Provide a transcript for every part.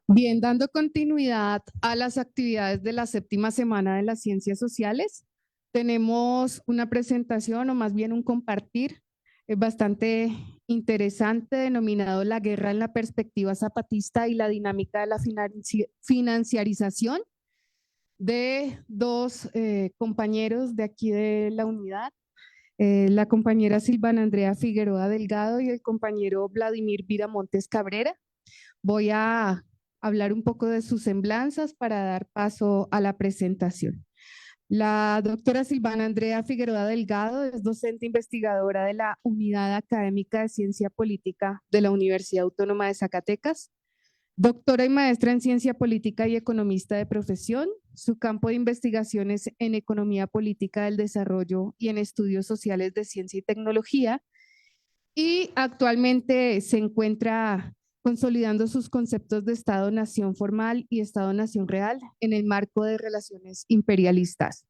Bien, dando continuidad a las actividades de la séptima semana de las ciencias sociales, tenemos una presentación o más bien un compartir bastante interesante denominado La guerra en la perspectiva zapatista y la dinámica de la financiarización de dos compañeros de aquí de la unidad, la compañera Silvana Andrea Figueroa Delgado y el compañero Vladimir Viramontes Cabrera. Voy a hablar un poco de sus semblanzas para dar paso a la presentación. La doctora Silvana Andrea Figueroa Delgado es docente investigadora de la Unidad Académica de Ciencia Política de la Universidad Autónoma de Zacatecas, doctora y maestra en Ciencia Política y economista de profesión. Su campo de investigación es en Economía Política del Desarrollo y en Estudios Sociales de Ciencia y Tecnología, y actualmente se encuentra consolidando sus conceptos de Estado-Nación formal y Estado-Nación real en el marco de relaciones imperialistas,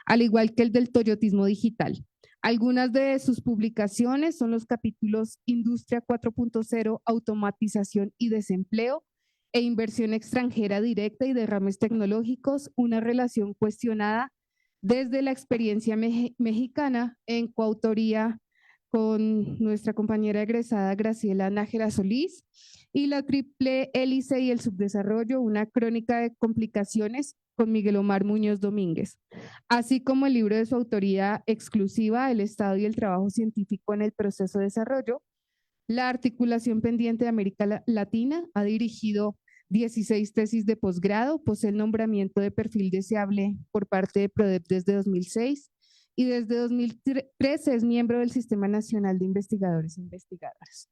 al igual que el del toyotismo digital. Algunas de sus publicaciones son los capítulos Industria 4.0, Automatización y Desempleo, e Inversión extranjera directa y derrames tecnológicos, una relación cuestionada desde la experiencia mexicana, en coautoría con nuestra compañera egresada Graciela Nájera Solís, y La triple hélice y el subdesarrollo, una crónica de complicaciones, con Miguel Omar Muñoz Domínguez, así como el libro de su autoría exclusiva, El Estado y el trabajo científico en el proceso de desarrollo. La articulación pendiente de América Latina ha dirigido 16 tesis de posgrado, posee el nombramiento de perfil deseable por parte de PRODEP desde 2006 y desde 2013 es miembro del Sistema Nacional de Investigadores e Investigadoras.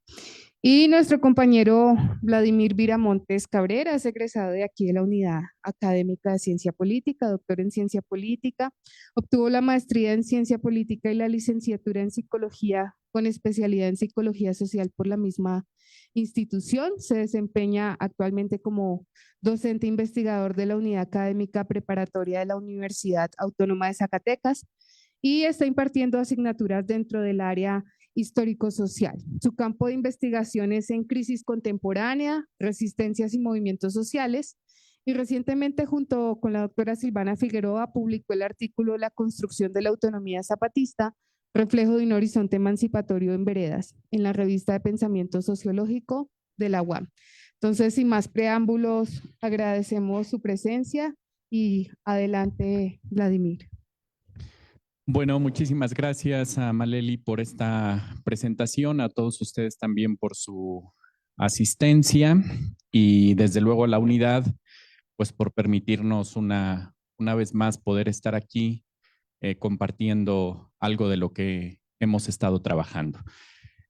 Y nuestro compañero Vladimir Viramontes Cabrera es egresado de aquí de la Unidad Académica de Ciencia Política, doctor en Ciencia Política, obtuvo la maestría en Ciencia Política y la licenciatura en Psicología con especialidad en Psicología Social por la misma institución. Se desempeña actualmente como docente investigador de la Unidad Académica Preparatoria de la Universidad Autónoma de Zacatecas y está impartiendo asignaturas dentro del área histórico-social. Su campo de investigación es en crisis contemporánea, resistencias y movimientos sociales, y recientemente junto con la doctora Silvana Figueroa publicó el artículo La construcción de la autonomía zapatista, reflejo de un horizonte emancipatorio en veredas, en la revista de pensamiento sociológico de la UAM. Entonces, sin más preámbulos, agradecemos su presencia y adelante, Vladimir. Bueno, muchísimas gracias a Maleli por esta presentación, a todos ustedes también por su asistencia y desde luego a la unidad, pues por permitirnos una vez más poder estar aquí compartiendo algo de lo que hemos estado trabajando.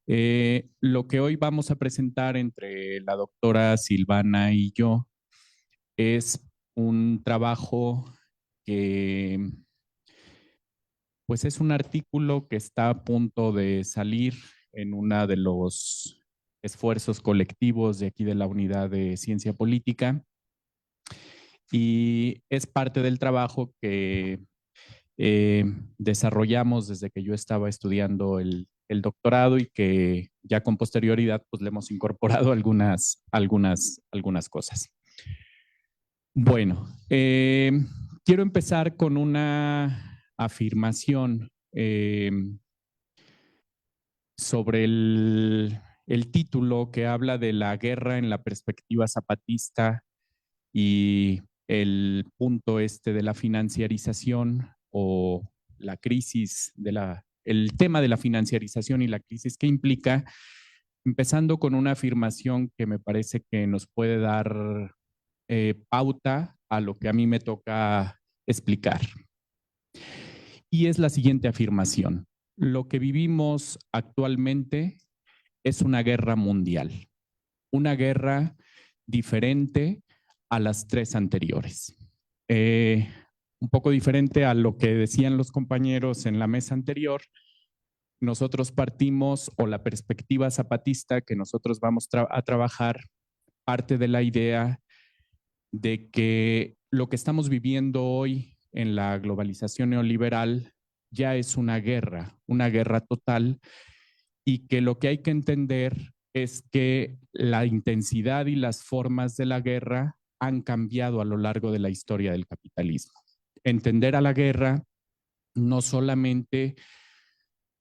Lo que hoy vamos a presentar entre la doctora Silvana y yo es un trabajo que pues es un artículo que está a punto de salir en uno de los esfuerzos colectivos de aquí de la Unidad de Ciencia Política y es parte del trabajo que desarrollamos desde que yo estaba estudiando el doctorado y que ya con posterioridad pues le hemos incorporado algunas cosas. Bueno, quiero empezar con una afirmación sobre el título que habla de la guerra en la perspectiva zapatista y el punto de la financiarización o la crisis el tema de la financiarización y la crisis que implica, empezando con una afirmación que me parece que nos puede dar pauta a lo que a mí me toca explicar. Y es la siguiente afirmación: lo que vivimos actualmente es una guerra mundial, una guerra diferente a las tres anteriores. Un poco diferente a lo que decían los compañeros en la mesa anterior. Nosotros partimos, o la perspectiva zapatista que nosotros vamos a trabajar, parte de la idea de que lo que estamos viviendo hoy en la globalización neoliberal ya es una guerra total, y que lo que hay que entender es que la intensidad y las formas de la guerra han cambiado a lo largo de la historia del capitalismo. Entender a la guerra no solamente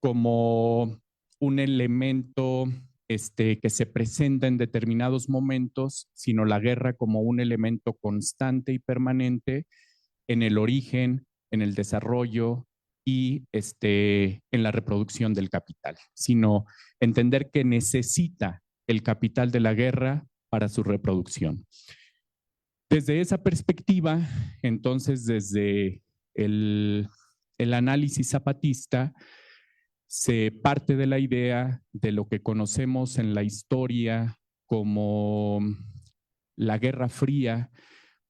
como un elemento que se presenta en determinados momentos, sino la guerra como un elemento constante y permanente en el origen, en el desarrollo y en la reproducción del capital, sino entender que necesita el capital de la guerra para su reproducción. Desde esa perspectiva, entonces, desde el análisis zapatista, se parte de la idea de lo que conocemos en la historia como la Guerra Fría,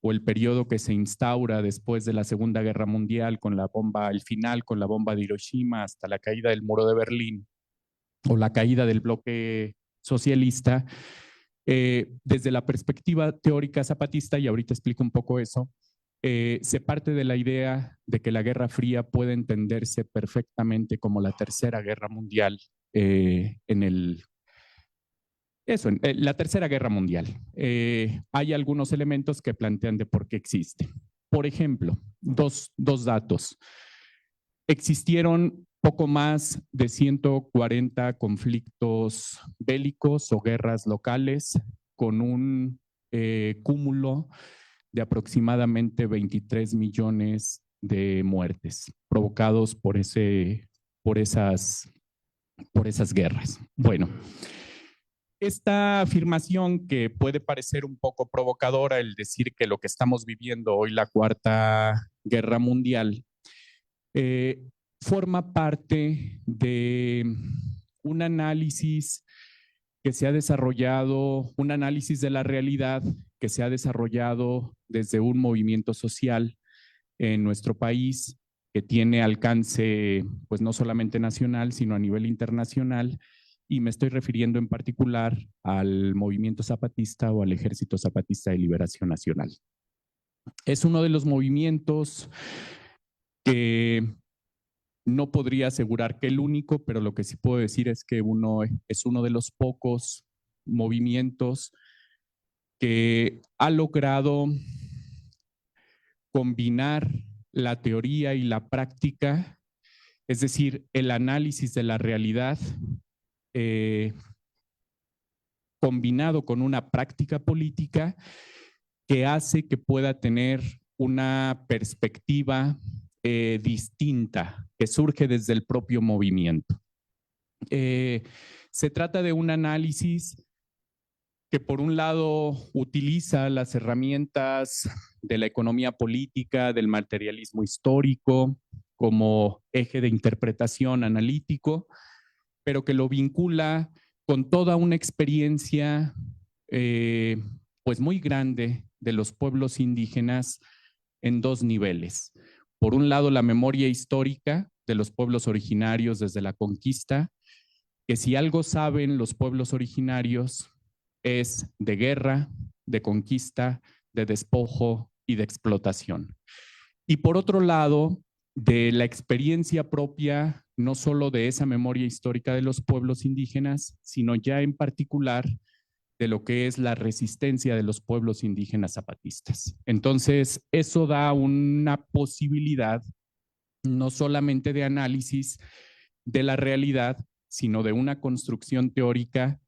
o el periodo que se instaura después de la Segunda Guerra Mundial con la bomba, el final con la bomba de Hiroshima hasta la caída del muro de Berlín o la caída del bloque socialista, desde la perspectiva teórica zapatista, y ahorita explico un poco eso, se parte de la idea de que la Guerra Fría puede entenderse perfectamente como la Tercera Guerra Mundial la Tercera Guerra Mundial. Hay algunos elementos que plantean de por qué existe. Por ejemplo, dos datos. Existieron poco más de 140 conflictos bélicos o guerras locales con un cúmulo de aproximadamente 23 millones de muertes provocados por esas guerras. Bueno, esta afirmación, que puede parecer un poco provocadora, el decir que lo que estamos viviendo hoy, la Cuarta Guerra Mundial, forma parte de un análisis que se ha desarrollado, un análisis de la realidad que se ha desarrollado desde un movimiento social en nuestro país, que tiene alcance pues no solamente nacional, sino a nivel internacional, y me estoy refiriendo en particular al movimiento zapatista o al Ejército Zapatista de Liberación Nacional. Es uno de los movimientos que no podría asegurar que el único, pero lo que sí puedo decir es que es uno de los pocos movimientos que ha logrado combinar la teoría y la práctica, es decir, el análisis de la realidad combinado con una práctica política que hace que pueda tener una perspectiva distinta que surge desde el propio movimiento. Se trata de un análisis que por un lado utiliza las herramientas de la economía política, del materialismo histórico como eje de interpretación analítico, pero que lo vincula con toda una experiencia pues muy grande de los pueblos indígenas en dos niveles. Por un lado, la memoria histórica de los pueblos originarios desde la conquista, que si algo saben los pueblos originarios es de guerra, de conquista, de despojo y de explotación. Y por otro lado, de la experiencia propia, no solo de esa memoria histórica de los pueblos indígenas, sino ya en particular de lo que es la resistencia de los pueblos indígenas zapatistas. Entonces, eso da una posibilidad no solamente de análisis de la realidad, sino de una construcción teórica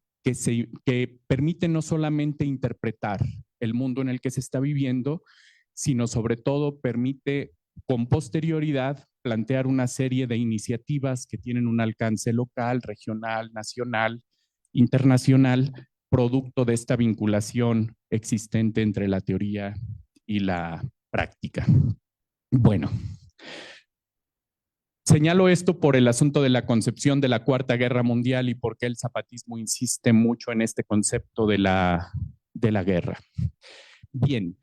que permite no solamente interpretar el mundo en el que se está viviendo, sino sobre todo permite con posterioridad plantear una serie de iniciativas que tienen un alcance local, regional, nacional, internacional, producto de esta vinculación existente entre la teoría y la práctica. Bueno, señalo esto por el asunto de la concepción de la Cuarta Guerra Mundial y por qué el zapatismo insiste mucho en este concepto de la guerra. Bien,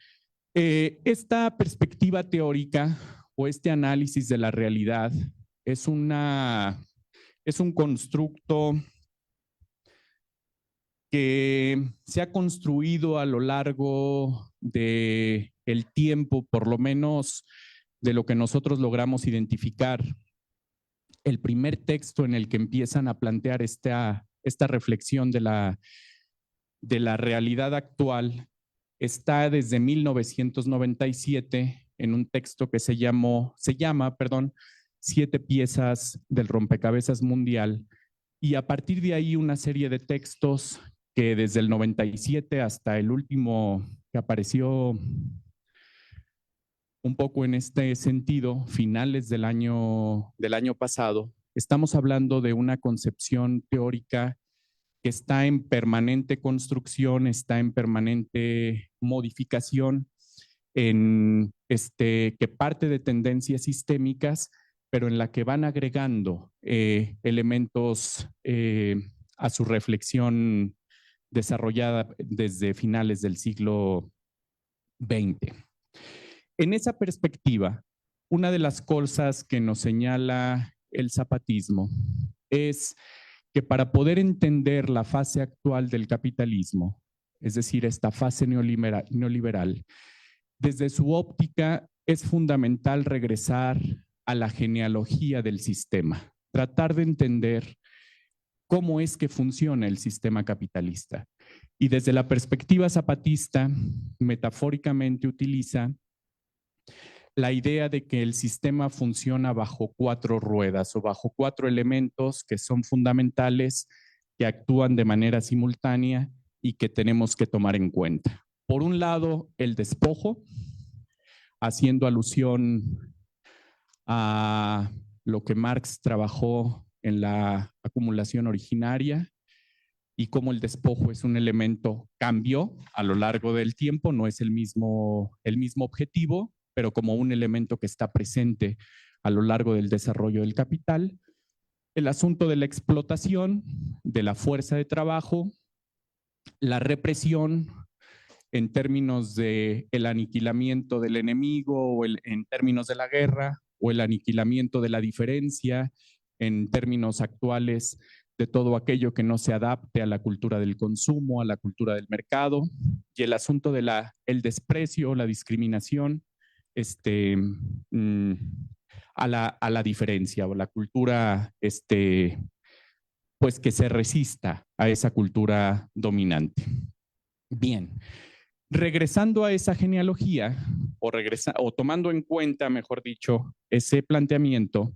esta perspectiva teórica o este análisis de la realidad es un constructo que se ha construido a lo largo de el tiempo, por lo menos de lo que nosotros logramos identificar, el primer texto en el que empiezan a plantear esta reflexión de la realidad actual está desde 1997 en un texto que se llama, 7 piezas del rompecabezas mundial, y a partir de ahí una serie de textos que desde el 97 hasta el último que apareció un poco en este sentido, finales del año pasado, estamos hablando de una concepción teórica que está en permanente construcción, está en permanente modificación, que parte de tendencias sistémicas, pero en la que van agregando elementos a su reflexión desarrollada desde finales del siglo XX. En esa perspectiva, una de las cosas que nos señala el zapatismo es que para poder entender la fase actual del capitalismo, es decir, esta fase neoliberal, desde su óptica es fundamental regresar a la genealogía del sistema, tratar de entender cómo es que funciona el sistema capitalista. Y desde la perspectiva zapatista, metafóricamente utiliza la idea de que el sistema funciona bajo 4 ruedas o bajo 4 elementos que son fundamentales, que actúan de manera simultánea y que tenemos que tomar en cuenta. Por un lado, el despojo, haciendo alusión a lo que Marx trabajó en la acumulación originaria y cómo el despojo es un elemento, cambió a lo largo del tiempo, no es el mismo objetivo, pero como un elemento que está presente a lo largo del desarrollo del capital. El asunto de la explotación, de la fuerza de trabajo, la represión en términos de el aniquilamiento del enemigo o en términos de la guerra, o el aniquilamiento de la diferencia en términos actuales de todo aquello que no se adapte a la cultura del consumo, a la cultura del mercado, y el asunto de el desprecio, la discriminación, a la diferencia o la cultura pues que se resista a esa cultura dominante. Bien, regresando a esa genealogía o tomando en cuenta, mejor dicho, ese planteamiento,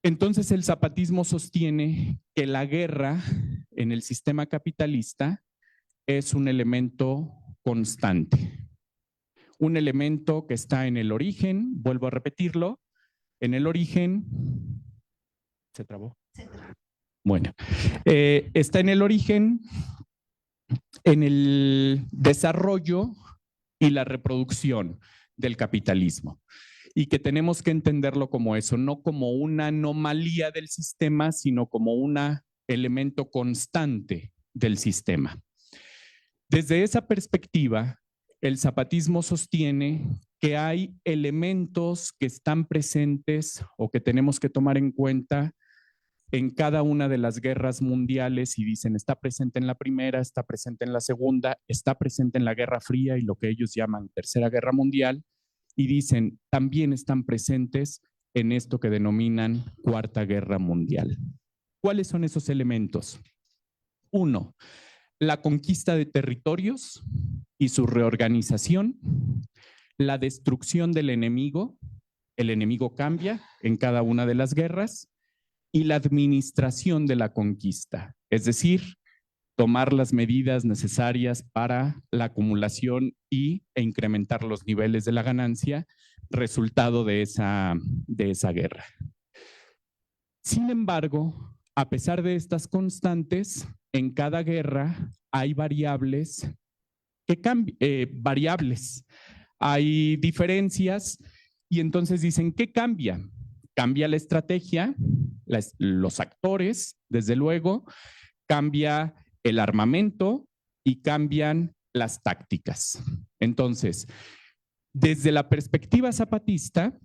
entonces el zapatismo sostiene que la guerra en el sistema capitalista es un elemento constante. Un elemento que está en el origen, vuelvo a repetirlo, en el origen, ¿se trabó? Bueno, está en el origen, en el desarrollo y la reproducción del capitalismo, y que tenemos que entenderlo como eso, no como una anomalía del sistema, sino como un elemento constante del sistema. Desde esa perspectiva, el zapatismo sostiene que hay elementos que están presentes o que tenemos que tomar en cuenta en cada una de las guerras mundiales, y dicen, está presente en la primera, está presente en la segunda, está presente en la Guerra Fría y lo que ellos llaman Tercera Guerra Mundial, y dicen, también están presentes en esto que denominan Cuarta Guerra Mundial. ¿Cuáles son esos elementos? 1, la conquista de territorios y su reorganización, la destrucción del enemigo, el enemigo cambia en cada una de las guerras, y la administración de la conquista, es decir, tomar las medidas necesarias para la acumulación e incrementar los niveles de la ganancia, resultado de esa guerra. Sin embargo, a pesar de estas constantes, en cada guerra hay variables que cambian, hay diferencias, y entonces dicen, ¿qué cambia? Cambia la estrategia, los actores, desde luego, cambia el armamento y cambian las tácticas. Entonces, desde la perspectiva zapatista,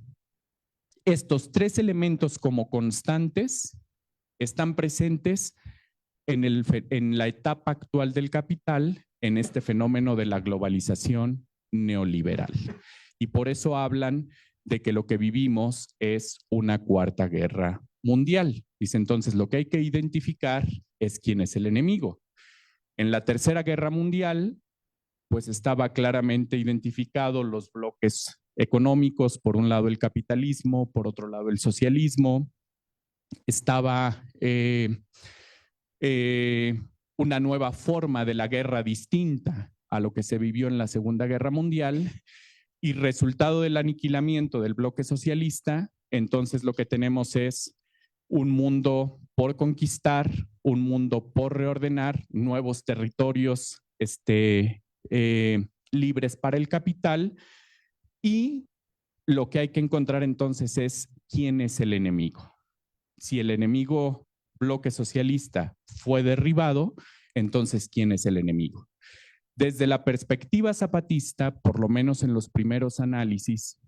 estos 3 elementos como constantes están presentes en la etapa actual del capital, en este fenómeno de la globalización neoliberal. Y por eso hablan de que lo que vivimos es una cuarta guerra mundial. Dice entonces, lo que hay que identificar es quién es el enemigo. En la Tercera Guerra Mundial, pues estaba claramente identificado los bloques económicos, por un lado el capitalismo, por otro lado el socialismo. Estaba una nueva forma de la guerra distinta a lo que se vivió en la Segunda Guerra Mundial, y resultado del aniquilamiento del bloque socialista, entonces lo que tenemos es un mundo por conquistar, un mundo por reordenar, nuevos territorios libres para el capital, y lo que hay que encontrar entonces es quién es el enemigo. Si el enemigo bloque socialista fue derribado, entonces ¿quién es el enemigo? Desde la perspectiva zapatista, por lo menos en los primeros análisis,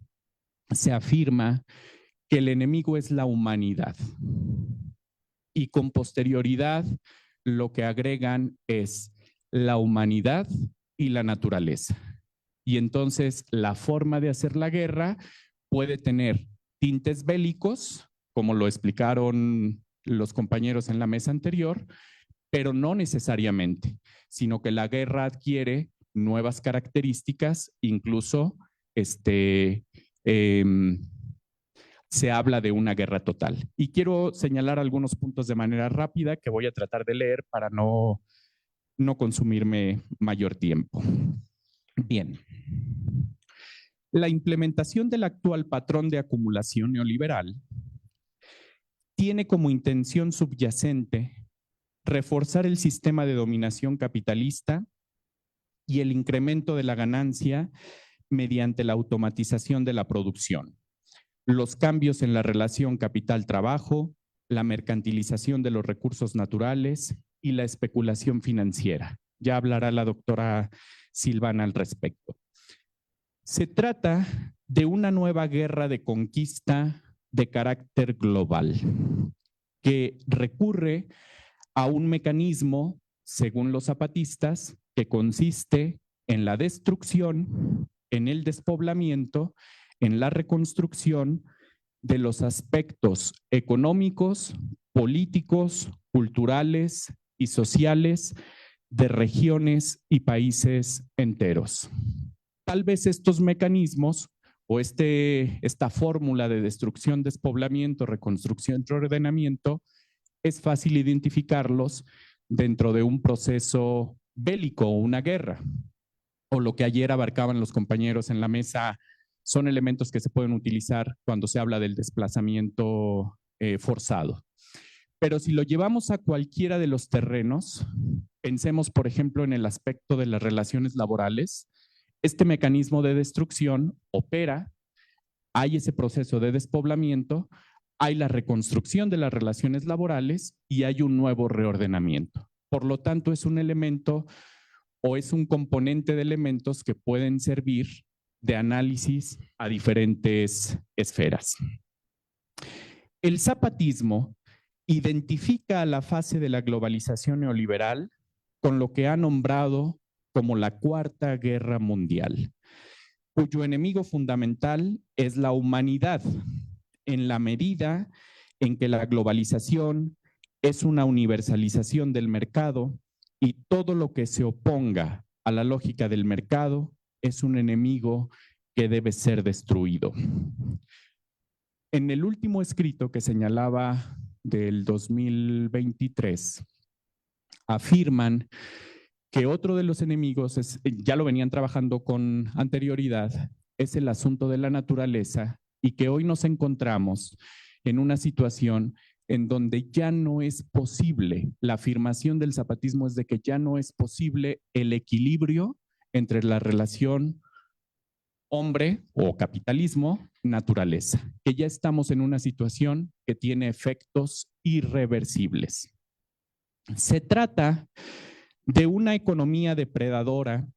se afirma que el enemigo es la humanidad. Y con posterioridad, lo que agregan es la humanidad y la naturaleza. Y entonces la forma de hacer la guerra puede tener tintes bélicos, como lo explicaron los compañeros en la mesa anterior, pero no necesariamente, sino que la guerra adquiere nuevas características, incluso se habla de una guerra total. Y quiero señalar algunos puntos de manera rápida que voy a tratar de leer para no consumirme mayor tiempo. Bien. La implementación del actual patrón de acumulación neoliberal tiene como intención subyacente reforzar el sistema de dominación capitalista y el incremento de la ganancia mediante la automatización de la producción, los cambios en la relación capital-trabajo, la mercantilización de los recursos naturales y la especulación financiera. Ya hablará la doctora Silvana al respecto. Se trata de una nueva guerra de conquista de carácter global que recurre a un mecanismo, según los zapatistas, que consiste en la destrucción, en el despoblamiento, en la reconstrucción de los aspectos económicos, políticos, culturales y sociales de regiones y países enteros. Tal vez estos mecanismos o esta fórmula de destrucción, despoblamiento, reconstrucción, reordenamiento, es fácil identificarlos dentro de un proceso bélico o una guerra, o lo que ayer abarcaban los compañeros en la mesa, son elementos que se pueden utilizar cuando se habla del desplazamiento forzado. Pero si lo llevamos a cualquiera de los terrenos, pensemos por ejemplo en el aspecto de las relaciones laborales, este mecanismo de destrucción opera, hay ese proceso de despoblamiento, hay la reconstrucción de las relaciones laborales y hay un nuevo reordenamiento. Por lo tanto, es un elemento o es un componente de elementos que pueden servir de análisis a diferentes esferas. El zapatismo identifica la fase de la globalización neoliberal con lo que ha nombrado como la Cuarta Guerra Mundial, cuyo enemigo fundamental es la humanidad, en la medida en que la globalización es una universalización del mercado y todo lo que se oponga a la lógica del mercado es un enemigo que debe ser destruido. En el último escrito que señalaba del 2023, afirman que otro de los enemigos, ya lo venían trabajando con anterioridad, es el asunto de la naturaleza y que hoy nos encontramos en una situación en donde ya no es posible, la afirmación del zapatismo es de que ya no es posible el equilibrio entre la relación hombre o capitalismo, naturaleza, que ya estamos en una situación que tiene efectos irreversibles. Se trata de una economía depredadora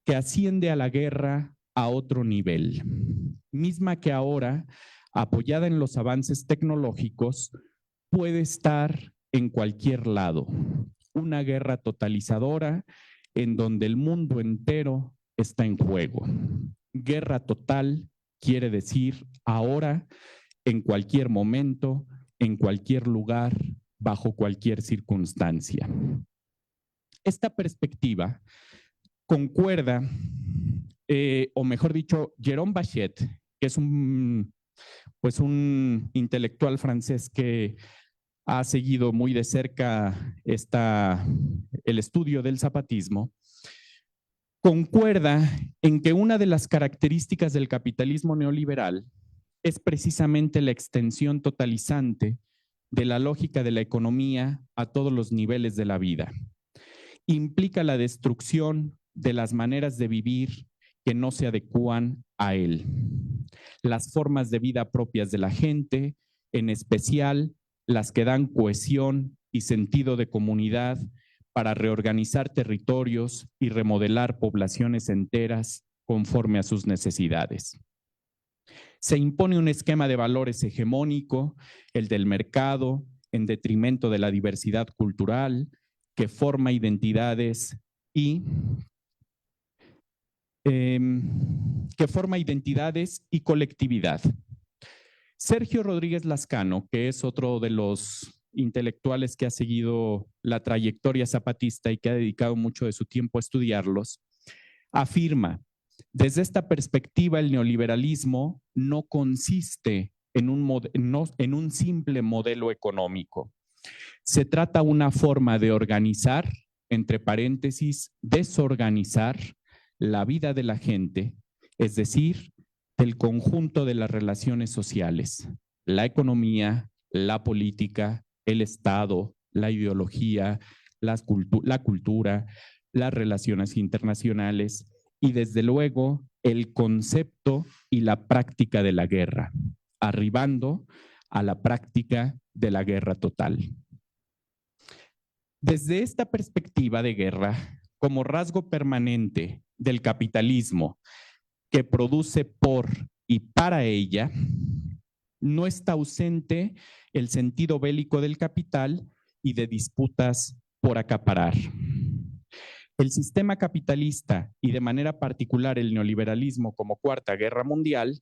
que asciende a la guerra a otro nivel, misma que ahora, apoyada en los avances tecnológicos, puede estar en cualquier lado. Una guerra totalizadora en donde el mundo entero está en juego. Guerra total quiere decir ahora, en cualquier momento, en cualquier lugar, bajo cualquier circunstancia. Esta perspectiva concuerda, o mejor dicho, Jérôme Bachet, que es un intelectual francés que ha seguido muy de cerca el estudio del zapatismo, concuerda en que una de las características del capitalismo neoliberal es precisamente la extensión totalizante de la lógica de la economía a todos los niveles de la vida. Implica la destrucción de las maneras de vivir que no se adecúan a él, las formas de vida propias de la gente, en especial las que dan cohesión y sentido de comunidad para reorganizar territorios y remodelar poblaciones enteras conforme a sus necesidades. Se impone un esquema de valores hegemónico, el del mercado, en detrimento de la diversidad cultural, que forma identidades y colectividad. Sergio Rodríguez Lascano, que es otro de los intelectuales que ha seguido la trayectoria zapatista y que ha dedicado mucho de su tiempo a estudiarlos, afirma: desde esta perspectiva, el neoliberalismo no consiste en un simple modelo económico. Se trata de una forma de organizar, entre paréntesis, desorganizar la vida de la gente, es decir, del conjunto de las relaciones sociales, la economía, la política, el Estado, la ideología, la cultura, las relaciones internacionales y desde luego el concepto y la práctica de la guerra, arribando a la práctica de la guerra total. Desde esta perspectiva de guerra, como rasgo permanente del capitalismo que produce por y para ella, no está ausente el sentido bélico del capital y de disputas por acaparar. El sistema capitalista y de manera particular el neoliberalismo como Cuarta Guerra Mundial,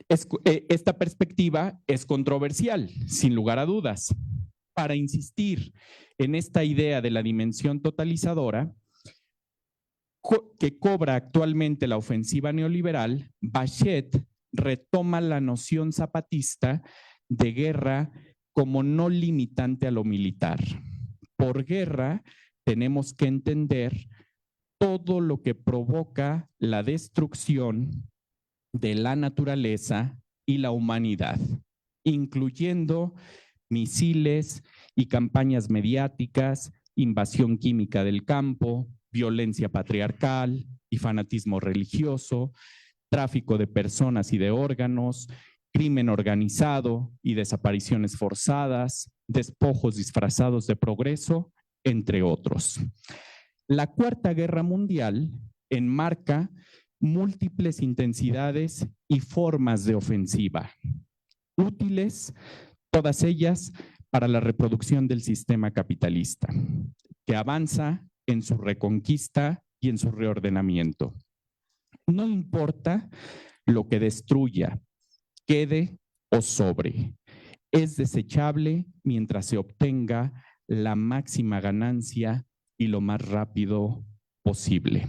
esta perspectiva es controversial, sin lugar a dudas. Para insistir en esta idea de la dimensión totalizadora que cobra actualmente la ofensiva neoliberal, Bachet retoma la noción zapatista de guerra como no limitante a lo militar. Por guerra tenemos que entender todo lo que provoca la destrucción de la naturaleza y la humanidad, incluyendo misiles y campañas mediáticas, invasión química del campo, violencia patriarcal y fanatismo religioso, tráfico de personas y de órganos, crimen organizado y desapariciones forzadas, despojos disfrazados de progreso, entre otros. La Cuarta Guerra Mundial enmarca múltiples intensidades y formas de ofensiva, útiles todas ellas para la reproducción del sistema capitalista, que avanza en su reconquista y en su reordenamiento. No importa lo que destruya, quede o sobre, es desechable mientras se obtenga la máxima ganancia y lo más rápido posible.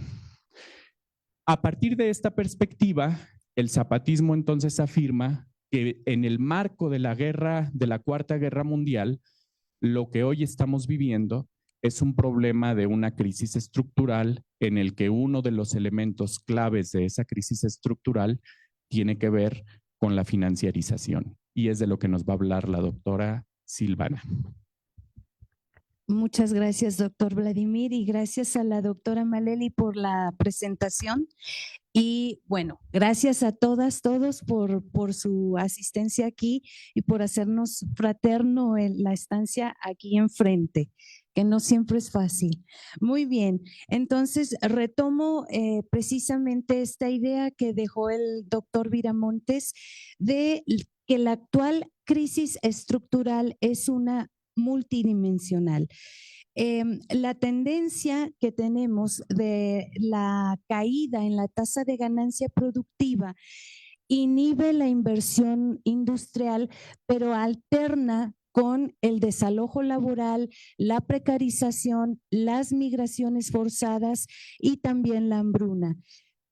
A partir de esta perspectiva, el zapatismo entonces afirma que en el marco de la Cuarta Guerra Mundial, lo que hoy estamos viviendo es un problema de una crisis estructural en el que uno de los elementos claves de esa crisis estructural tiene que ver con la financiarización. Y es de lo que nos va a hablar la doctora Silvana. Muchas gracias, doctor Vladimir, y gracias a la doctora Maleli por la presentación. Y bueno, gracias a todas, todos por su asistencia aquí y por hacernos fraterno en la estancia aquí enfrente, que no siempre es fácil. Muy bien, entonces retomo precisamente esta idea que dejó el doctor Viramontes de que la actual crisis estructural es una multidimensional. La tendencia que tenemos de la caída en la tasa de ganancia productiva inhibe la inversión industrial, pero alterna con el desalojo laboral, la precarización, las migraciones forzadas y también la hambruna.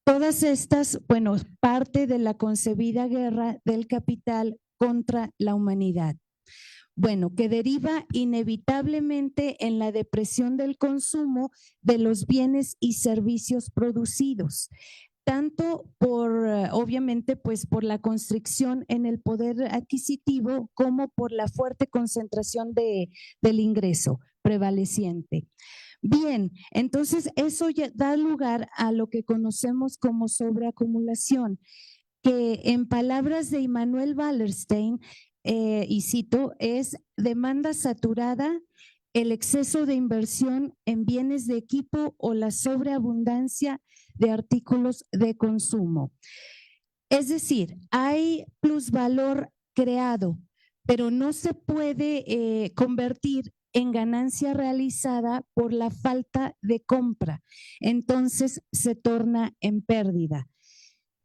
Todas estas, bueno, parte de la concebida guerra del capital contra la humanidad. Bueno, que deriva inevitablemente en la depresión del consumo de los bienes y servicios producidos, tanto por, obviamente, pues por la constricción en el poder adquisitivo como por la fuerte concentración del ingreso prevaleciente. Bien, entonces eso ya da lugar a lo que conocemos como sobreacumulación, que en palabras de Immanuel Wallerstein, y cito, es demanda saturada, el exceso de inversión en bienes de equipo o la sobreabundancia de artículos de consumo. Es decir, hay plusvalor creado, pero no se puede convertir en ganancia realizada por la falta de compra. Entonces se torna en pérdida.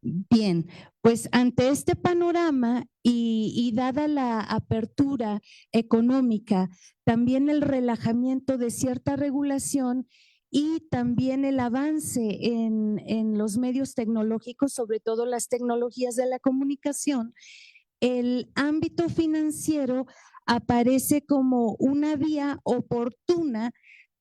Bien, pues ante este panorama y dada la apertura económica, también el relajamiento de cierta regulación y también el avance en los medios tecnológicos, sobre todo las tecnologías de la comunicación, el ámbito financiero aparece como una vía oportuna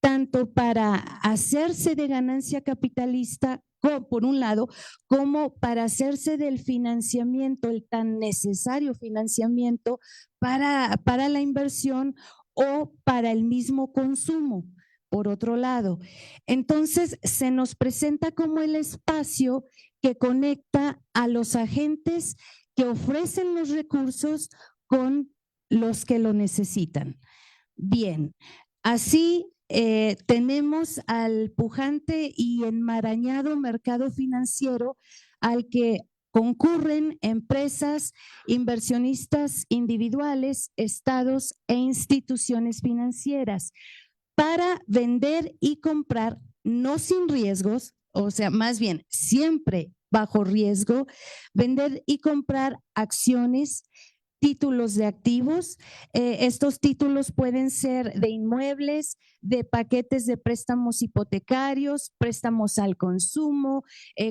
tanto para hacerse de ganancia capitalista, por un lado, como para hacerse del financiamiento, el tan necesario financiamiento para la inversión o para el mismo consumo, por otro lado. Entonces, se nos presenta como el espacio que conecta a los agentes que ofrecen los recursos con los que lo necesitan. Bien, así tenemos al pujante y enmarañado mercado financiero al que concurren empresas, inversionistas individuales, estados e instituciones financieras para vender y comprar, no sin riesgos, o sea, más bien siempre bajo riesgo, vender y comprar acciones, títulos de activos. Estos títulos pueden ser de inmuebles, de paquetes de préstamos hipotecarios, préstamos al consumo,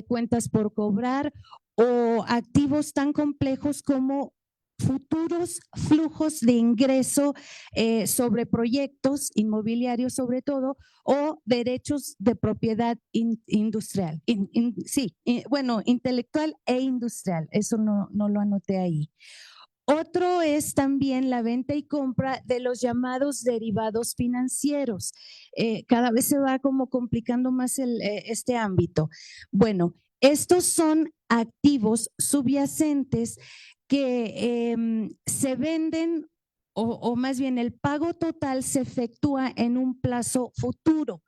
cuentas por cobrar o activos tan complejos como futuros flujos de ingreso sobre proyectos inmobiliarios sobre todo o derechos de propiedad industrial, bueno, intelectual e industrial, eso no lo anoté ahí. Otro es también la venta y compra de los llamados derivados financieros. Cada vez se va como complicando más este ámbito. Bueno, estos son activos subyacentes que se venden o más bien el pago total se efectúa en un plazo futuro,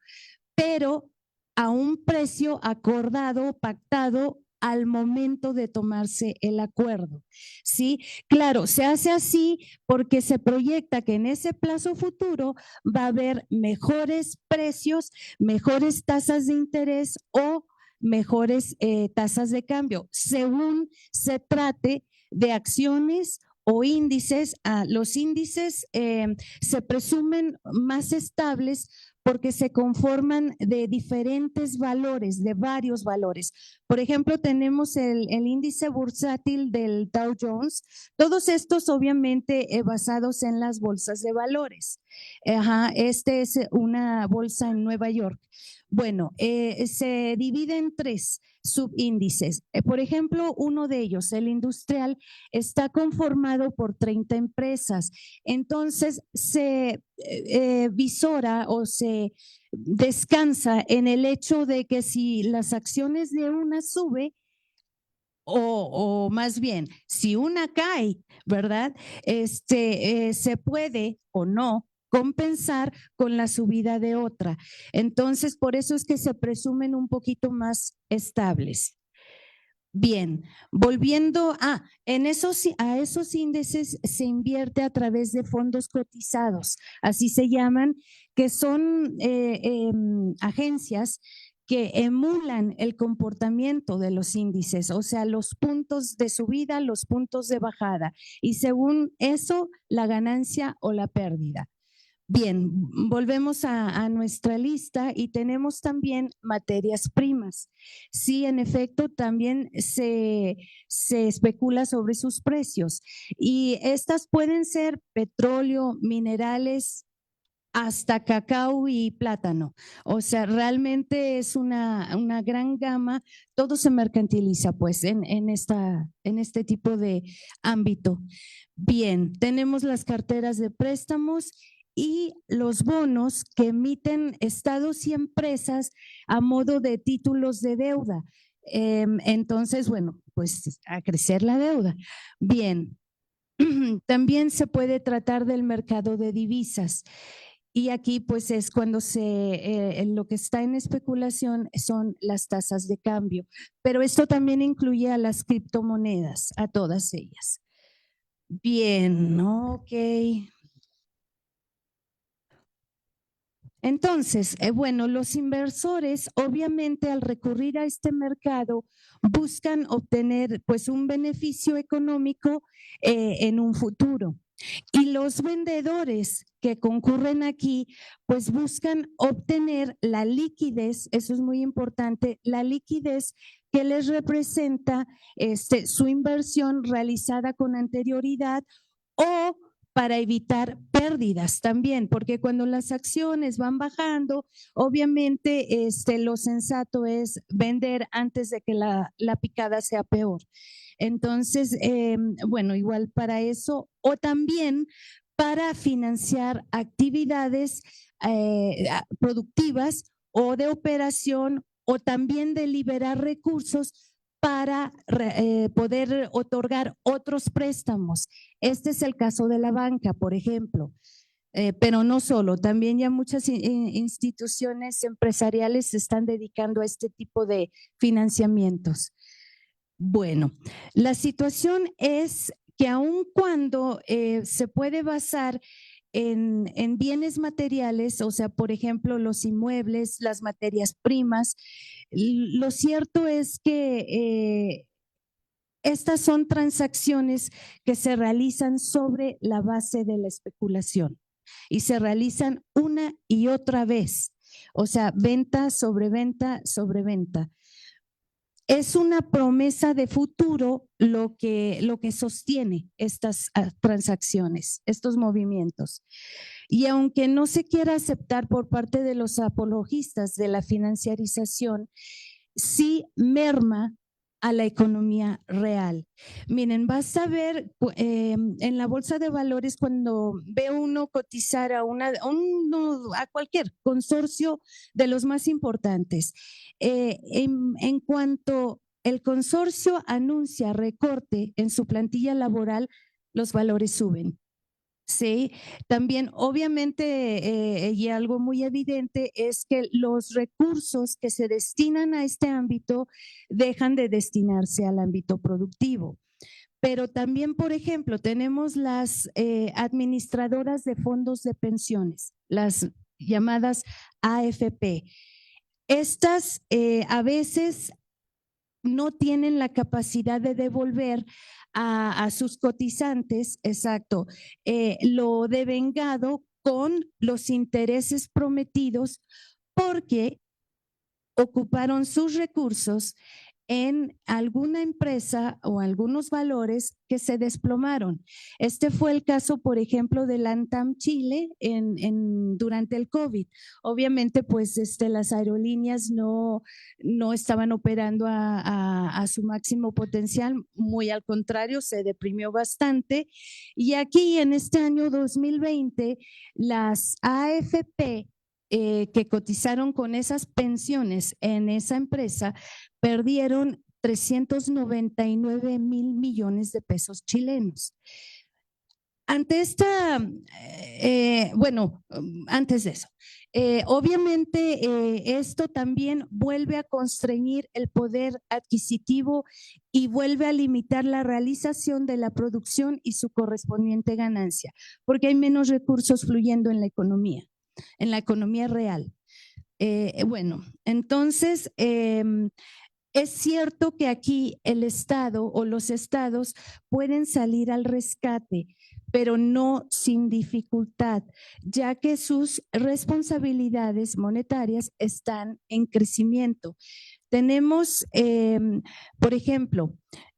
pero a un precio acordado, pactado al momento de tomarse el acuerdo, ¿sí? Claro, se hace así porque se proyecta que en ese plazo futuro va a haber mejores precios, mejores tasas de interés o mejores tasas de cambio, según se trate de acciones o índices. Los índices se presumen más estables porque se conforman de diferentes valores, de varios valores. Por ejemplo, tenemos el índice bursátil del Dow Jones, todos estos obviamente basados en las bolsas de valores. Este es una bolsa en Nueva York. Bueno, se divide en 3 subíndices. Por ejemplo, uno de ellos, el industrial, está conformado por 30 empresas. Entonces, se visora o se descansa en el hecho de que si las acciones de una sube, o más bien, si una cae, ¿verdad? Se puede o no compensar con la subida de otra. Entonces, por eso es que se presumen un poquito más estables. Bien, volviendo a esos índices se invierte a través de fondos cotizados, así se llaman, que son agencias que emulan el comportamiento de los índices, o sea, los puntos de subida, los puntos de bajada, y según eso, la ganancia o la pérdida. Bien, volvemos a nuestra lista y tenemos también materias primas. Sí, en efecto, también se especula sobre sus precios y estas pueden ser petróleo, minerales, hasta cacao y plátano. O sea, realmente es una gran gama. Todo se mercantiliza pues en este tipo de ámbito. Bien, tenemos las carteras de préstamos y los bonos que emiten estados y empresas a modo de títulos de deuda. Entonces, bueno, pues a crecer la deuda. Bien, también se puede tratar del mercado de divisas. Y aquí pues es cuando lo que está en especulación son las tasas de cambio, pero esto también incluye a las criptomonedas, a todas ellas. Bien, ok. Entonces, bueno, los inversores obviamente al recurrir a este mercado buscan obtener pues un beneficio económico en un futuro. Y los vendedores que concurren aquí, pues buscan obtener la liquidez, eso es muy importante, la liquidez que les representa su inversión realizada con anterioridad o para evitar pérdidas también, porque cuando las acciones van bajando, obviamente lo sensato es vender antes de que la picada sea peor. Entonces, bueno, igual para eso, o también para financiar actividades productivas o de operación, o también de liberar recursos para poder otorgar otros préstamos. Este es el caso de la banca, por ejemplo. Pero no solo, también ya muchas instituciones empresariales se están dedicando a este tipo de financiamientos. Bueno, la situación es que aun cuando se puede basar en bienes materiales, o sea, por ejemplo, los inmuebles, las materias primas, lo cierto es que estas son transacciones que se realizan sobre la base de la especulación y se realizan una y otra vez, o sea, venta sobre venta sobre venta. Es una promesa de futuro lo que sostiene estas transacciones, estos movimientos. Y aunque no se quiera aceptar por parte de los apologistas de la financiarización, sí merma a la economía real. Miren, vas a ver en la bolsa de valores cuando ve uno cotizar a cualquier consorcio de los más importantes. En cuanto el consorcio anuncia recorte en su plantilla laboral, los valores suben. Sí, también obviamente y algo muy evidente es que los recursos que se destinan a este ámbito dejan de destinarse al ámbito productivo. Pero también, por ejemplo, tenemos las administradoras de fondos de pensiones, las llamadas AFP. Estas a veces no tienen la capacidad de devolver a sus cotizantes, exacto, lo devengado con los intereses prometidos porque ocuparon sus recursos en alguna empresa o algunos valores que se desplomaron. Este fue el caso, por ejemplo, de Lantam Chile durante el COVID. Obviamente, pues las aerolíneas no estaban operando a su máximo potencial, muy al contrario, se deprimió bastante. Y aquí en este año 2020, las AFP que cotizaron con esas pensiones en esa empresa perdieron 399 mil millones de pesos chilenos. ante esta, antes de eso, obviamente esto también vuelve a constreñir el poder adquisitivo y vuelve a limitar la realización de la producción y su correspondiente ganancia, porque hay menos recursos fluyendo en la economía real. Entonces, es cierto que aquí el Estado o los estados pueden salir al rescate, pero no sin dificultad, ya que sus responsabilidades monetarias están en crecimiento. Tenemos, por ejemplo,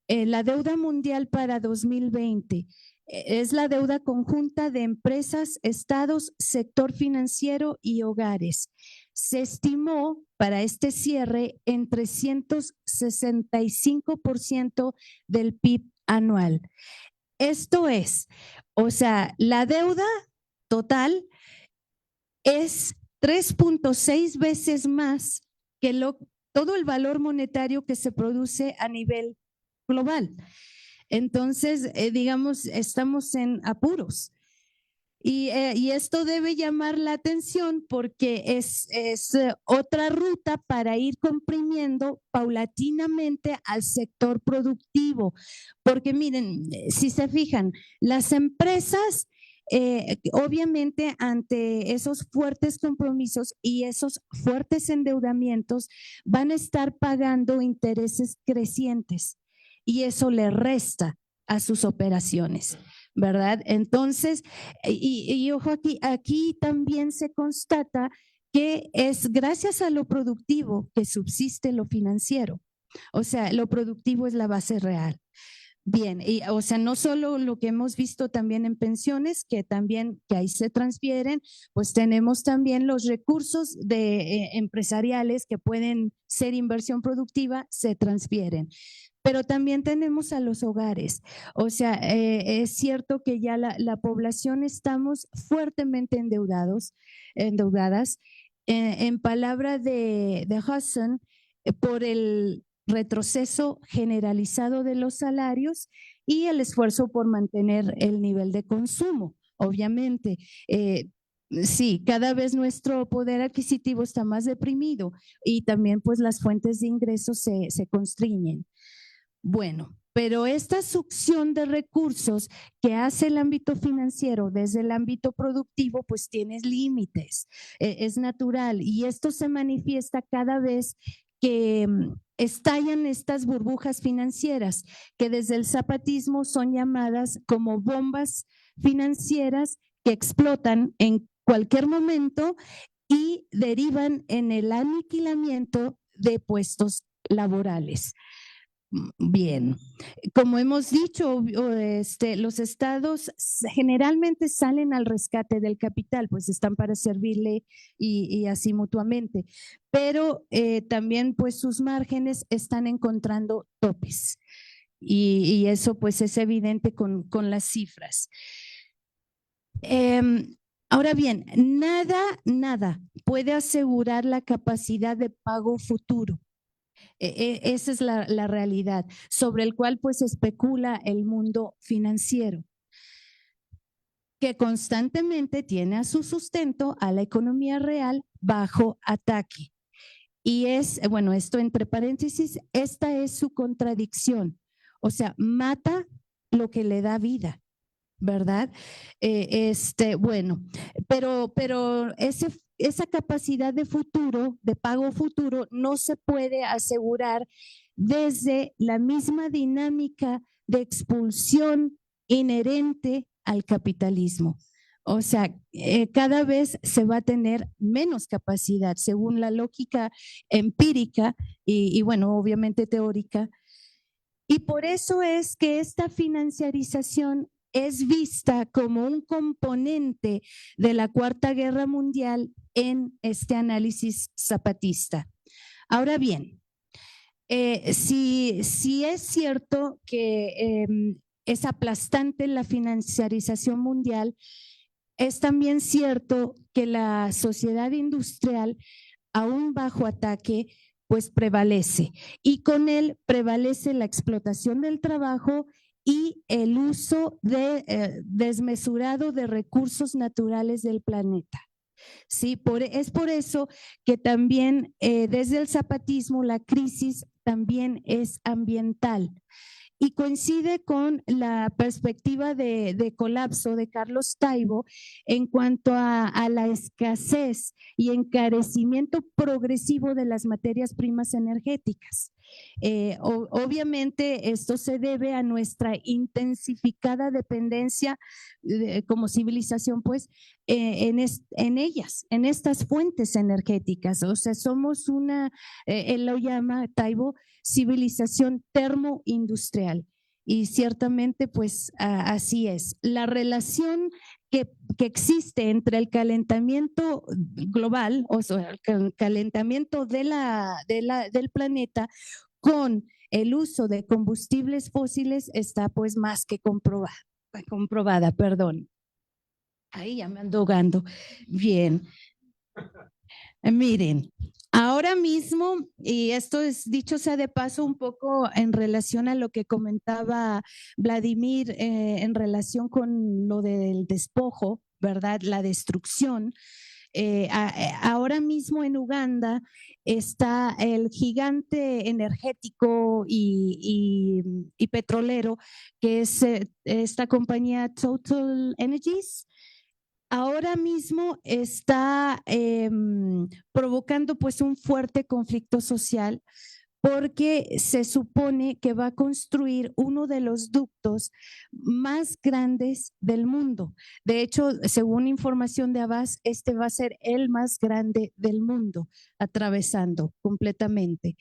la deuda mundial para 2020 es la deuda conjunta de empresas, estados, sector financiero y hogares. Se estimó para este cierre en 365% del PIB anual. Esto es, o sea, la deuda total es 3.6 veces más que todo el valor monetario que se produce a nivel global. Entonces, digamos, estamos en apuros. Y esto debe llamar la atención porque es otra ruta para ir comprimiendo paulatinamente al sector productivo. Porque miren, si se fijan, las empresas obviamente ante esos fuertes compromisos y esos fuertes endeudamientos van a estar pagando intereses crecientes y eso le resta a sus operaciones, ¿verdad? Entonces, y ojo aquí también se constata que es gracias a lo productivo que subsiste lo financiero. O sea, lo productivo es la base real. Bien, o sea, no solo lo que hemos visto también en pensiones, que ahí se transfieren, pues tenemos también los recursos empresariales que pueden ser inversión productiva, se transfieren. Pero también tenemos a los hogares. O sea, es cierto que ya la población estamos fuertemente endeudadas. En palabra de Hudson, por el retroceso generalizado de los salarios y el esfuerzo por mantener el nivel de consumo. Obviamente, sí, cada vez nuestro poder adquisitivo está más deprimido y también pues las fuentes de ingresos se constriñen. Bueno, pero esta succión de recursos que hace el ámbito financiero desde el ámbito productivo, pues tiene límites, es natural y esto se manifiesta cada vez que estallan estas burbujas financieras que desde el zapatismo son llamadas como bombas financieras que explotan en cualquier momento y derivan en el aniquilamiento de puestos laborales. Bien, como hemos dicho, los estados generalmente salen al rescate del capital, pues están para servirle y así mutuamente, pero también pues sus márgenes están encontrando topes y eso pues es evidente con las cifras. Ahora bien, nada puede asegurar la capacidad de pago futuro. Esa es la realidad sobre el cual pues especula el mundo financiero, que constantemente tiene a su sustento a la economía real bajo ataque. Y esto entre paréntesis, esta es su contradicción. O sea, mata lo que le da vida, ¿verdad? Pero esa capacidad de futuro, de pago futuro, no se puede asegurar desde la misma dinámica de expulsión inherente al capitalismo. O sea, cada vez se va a tener menos capacidad según la lógica empírica y obviamente teórica. Y por eso es que esta financiarización es vista como un componente de la Cuarta Guerra Mundial en este análisis zapatista. Ahora bien, si es cierto que es aplastante la financiarización mundial, es también cierto que la sociedad industrial, aún bajo ataque, pues prevalece y con él prevalece la explotación del trabajo y el uso desmesurado de recursos naturales del planeta. Sí, es por eso que también desde el zapatismo la crisis también es ambiental. Y coincide con la perspectiva de colapso de Carlos Taibo en cuanto a la escasez y encarecimiento progresivo de las materias primas energéticas. Obviamente esto se debe a nuestra intensificada dependencia como civilización, pues, en ellas, en estas fuentes energéticas. O sea, somos él lo llama Taibo, civilización termoindustrial. Y ciertamente, pues así es. La relación que existe entre el calentamiento global, o sea, el calentamiento del planeta con el uso de combustibles fósiles está pues más que comprobada, perdón. Ahí ya me ando ahogando. Bien. Miren, ahora mismo, y esto es dicho sea de paso un poco en relación a lo que comentaba Vladimir en relación con lo del despojo, ¿verdad? La destrucción. Ahora mismo en Uganda está el gigante energético y petrolero, que es esta compañía Total Energies. Ahora mismo está provocando pues un fuerte conflicto social porque se supone que va a construir uno de los ductos más grandes del mundo. De hecho, según información de Abbas, este va a ser el más grande del mundo, atravesando completamente.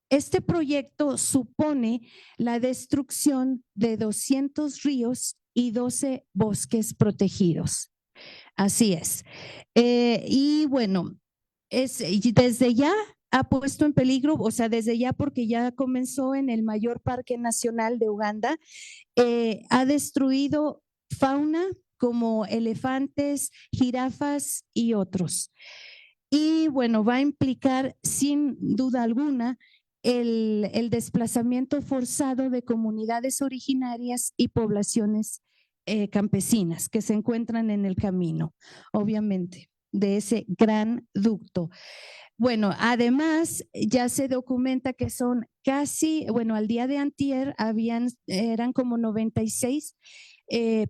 Este proyecto supone la destrucción de 200 ríos y 12 bosques protegidos. Así es. Y bueno, desde ya ha puesto en peligro, o sea, desde ya porque ya comenzó en el mayor parque nacional de Uganda, ha destruido fauna como elefantes, jirafas y otros. Y bueno, va a implicar sin duda alguna el desplazamiento forzado de comunidades originarias y poblaciones campesinas que se encuentran en el camino, obviamente, de ese gran ducto. Bueno, además ya se documenta que son casi, bueno, al día de antier eran como 96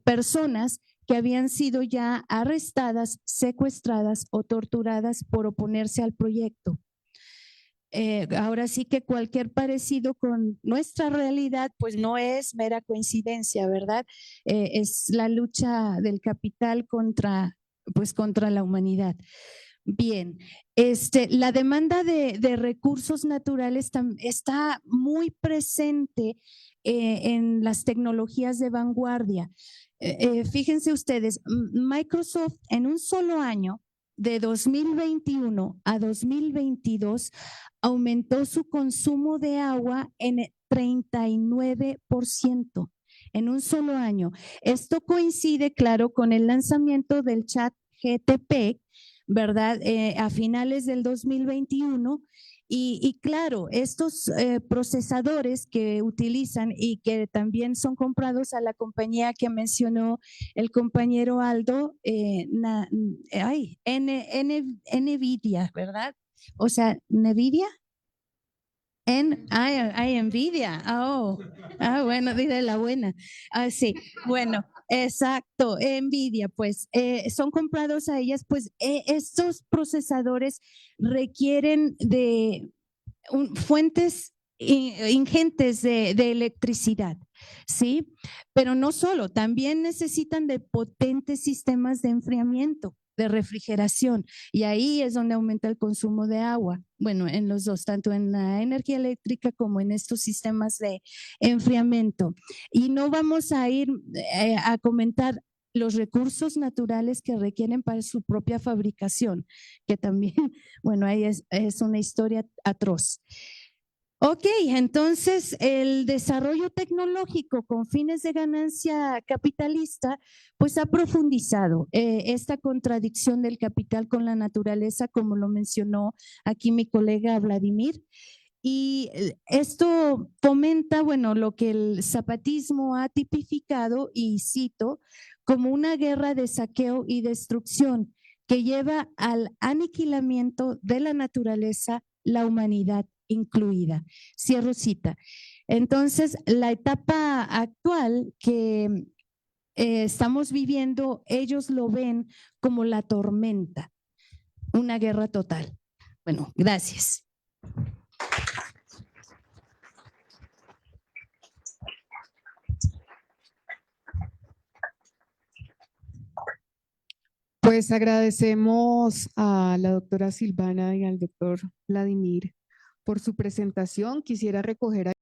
personas que habían sido ya arrestadas, secuestradas o torturadas por oponerse al proyecto. Ahora sí que cualquier parecido con nuestra realidad pues no es mera coincidencia, ¿verdad? Es la lucha del capital contra la humanidad. Bien, la demanda de recursos naturales está muy presente en las tecnologías de vanguardia. Fíjense ustedes, Microsoft en un solo año, de 2021 a 2022, aumentó su consumo de agua en 39% en un solo año. Esto coincide, claro, con el lanzamiento del chat GTP, ¿verdad? A finales del 2021. Y claro, estos procesadores que utilizan y que también son comprados a la compañía que mencionó el compañero Aldo, NVIDIA, ¿verdad? O sea, NVIDIA. Nvidia. Bueno, dice la buena. Sí, bueno, exacto, Nvidia, pues son comprados a ellas, pues estos procesadores requieren de fuentes ingentes de electricidad, ¿sí? Pero no solo, también necesitan de potentes sistemas de enfriamiento, de refrigeración, y ahí es donde aumenta el consumo de agua. Bueno, en los dos, tanto en la energía eléctrica como en estos sistemas de enfriamiento. Y no vamos a ir a comentar los recursos naturales que requieren para su propia fabricación, que también, bueno, ahí es una historia atroz. Ok, entonces el desarrollo tecnológico con fines de ganancia capitalista, pues ha profundizado esta contradicción del capital con la naturaleza, como lo mencionó aquí mi colega Vladimir, Y esto fomenta, bueno, lo que el zapatismo ha tipificado, y cito, como una guerra de saqueo y destrucción que lleva al aniquilamiento de la naturaleza, la humanidad incluida. Cierro cita. Entonces, la etapa actual que estamos viviendo, ellos lo ven como la tormenta, una guerra total. Bueno, gracias. Pues agradecemos a la doctora Silvana y al doctor Vladimir por su presentación. Quisiera recoger